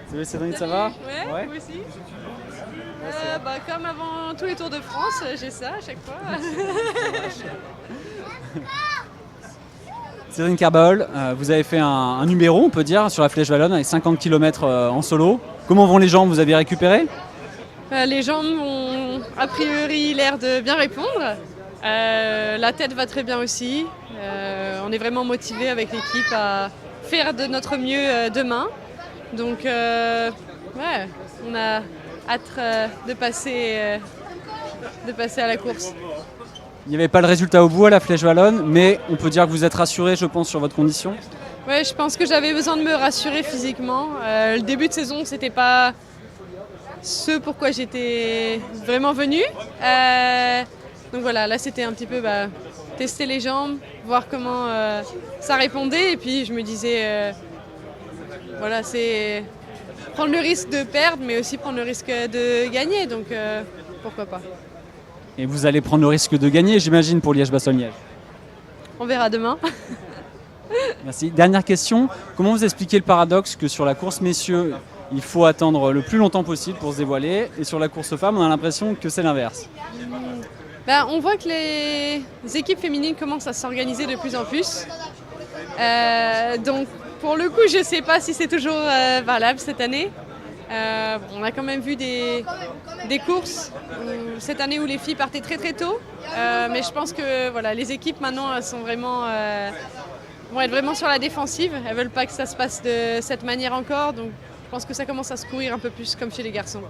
Salut Cédric, ça va? Ouais, vous aussi. Comme avant tous les Tours de France, j'ai ça à chaque fois. Cédric Carball, vous avez fait un numéro, on peut dire, sur la Flèche Wallonne avec 50 km en solo. Comment vont les jambes? Vous avez récupéré? Les jambes ont a priori l'air de bien répondre. La tête va très bien aussi. On est vraiment motivé avec l'équipe à faire de notre mieux demain. Donc on a hâte de passer à la course. Il n'y avait pas le résultat au bout à la Flèche Wallonne, mais on peut dire que vous êtes rassuré, je pense, sur votre condition. Ouais, je pense que j'avais besoin de me rassurer physiquement. Le début de saison, c'était pas ce pourquoi j'étais vraiment venue. Donc voilà, là c'était un petit peu tester les jambes, voir comment ça répondait. Et puis je me disais, c'est prendre le risque de perdre, mais aussi prendre le risque de gagner. Donc pourquoi pas. Et vous allez prendre le risque de gagner, j'imagine, pour Liège-Bastogne-Liège. On verra demain. Merci. Dernière question, comment vous expliquez le paradoxe que sur la course messieurs, il faut attendre le plus longtemps possible pour se dévoiler, et sur la course femmes, on a l'impression que c'est l'inverse? On voit que les équipes féminines commencent à s'organiser de plus en plus. Donc pour le coup, je ne sais pas si c'est toujours valable cette année. On a quand même vu des courses cette année où les filles partaient très très tôt. Mais je pense que les équipes maintenant elles sont vont être vraiment sur la défensive. Elles ne veulent pas que ça se passe de cette manière encore. Donc je pense que ça commence à se courir un peu plus comme chez les garçons.